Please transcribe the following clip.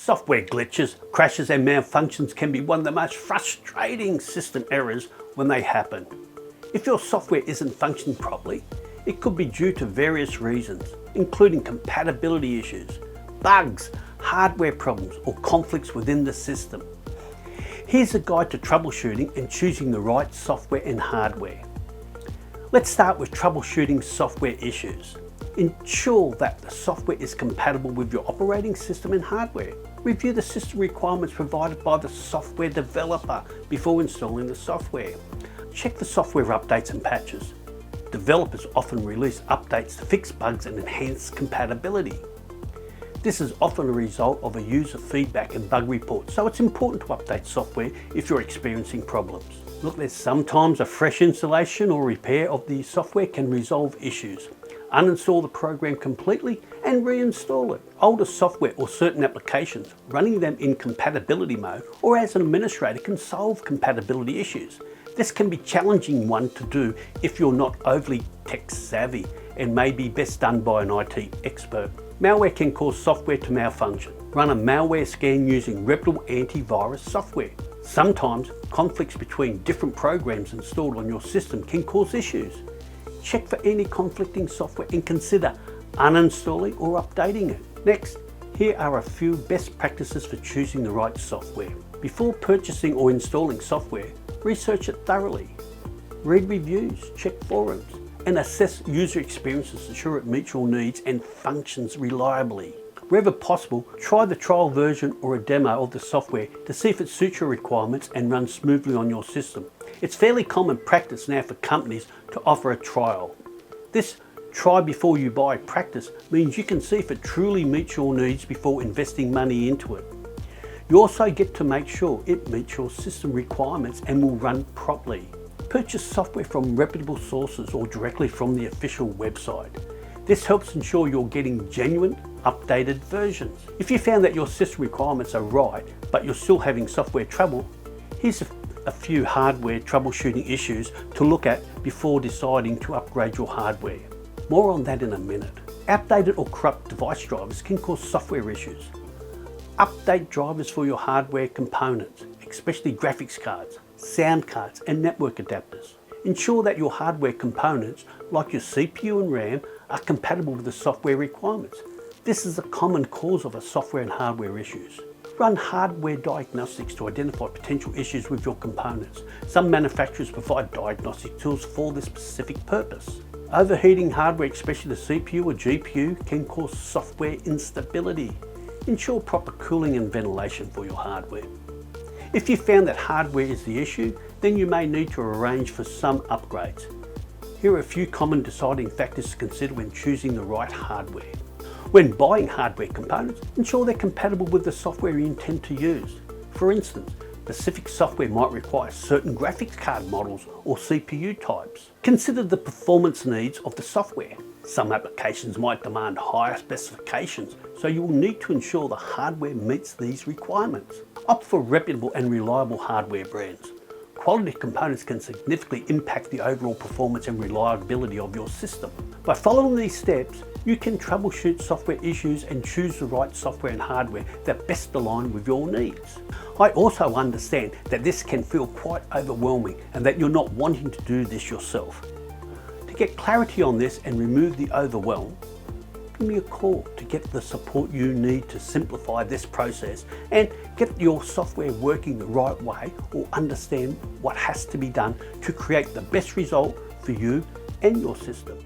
Software glitches, crashes and malfunctions can be one of the most frustrating system errors when they happen. If your software isn't functioning properly, it could be due to various reasons, including compatibility issues, bugs, hardware problems, or conflicts within the system. Here's a guide to troubleshooting and choosing the right software and hardware. Let's start with troubleshooting software issues. Ensure that the software is compatible with your operating system and hardware. Review the system requirements provided by the software developer before installing the software. Check the software updates and patches. Developers often release updates to fix bugs and enhance compatibility. This is often a result of a user feedback and bug report, so it's important to update software if you're experiencing problems. Look, there's sometimes a fresh installation or repair of the software can resolve issues. Uninstall the program completely and reinstall it. Older software or certain applications, running them in compatibility mode or as an administrator can solve compatibility issues. This can be a challenging one to do if you're not overly tech savvy and may be best done by an IT expert. Malware can cause software to malfunction. Run a malware scan using reputable antivirus software. Sometimes conflicts between different programs installed on your system can cause issues. Check for any conflicting software and consider uninstalling or updating it. Next, here are a few best practices for choosing the right software. Before purchasing or installing software, research it thoroughly. Read reviews, check forums, and assess user experiences to ensure it meets your needs and functions reliably. Wherever possible, try the trial version or a demo of the software to see if it suits your requirements and runs smoothly on your system. It's fairly common practice now for companies to offer a trial. This try before you buy practice means you can see if it truly meets your needs before investing money into it. You also get to make sure it meets your system requirements and will run properly. Purchase software from reputable sources or directly from the official website. This helps ensure you're getting genuine, updated versions. If you found that your system requirements are right, but you're still having software trouble, here's a few hardware troubleshooting issues to look at before deciding to upgrade your hardware. More on that in a minute. Outdated or corrupt device drivers can cause software issues. Update drivers for your hardware components, especially graphics cards, sound cards, and network adapters. Ensure that your hardware components, like your CPU and RAM, are compatible with the software requirements. This is a common cause of software and hardware issues. Run hardware diagnostics to identify potential issues with your components. Some manufacturers provide diagnostic tools for this specific purpose. Overheating hardware, especially the CPU or GPU, can cause software instability. Ensure proper cooling and ventilation for your hardware. If you found that hardware is the issue, then you may need to arrange for some upgrades. Here are a few common deciding factors to consider when choosing the right hardware. When buying hardware components, ensure they're compatible with the software you intend to use. For instance, specific software might require certain graphics card models or CPU types. Consider the performance needs of the software. Some applications might demand higher specifications, so you will need to ensure the hardware meets these requirements. Opt for reputable and reliable hardware brands. Quality components can significantly impact the overall performance and reliability of your system. By following these steps, you can troubleshoot software issues and choose the right software and hardware that best align with your needs. I also understand that this can feel quite overwhelming and that you're not wanting to do this yourself. To get clarity on this and remove the overwhelm, give me a call to get the support you need to simplify this process and get your software working the right way, or understand what has to be done to create the best result for you and your system.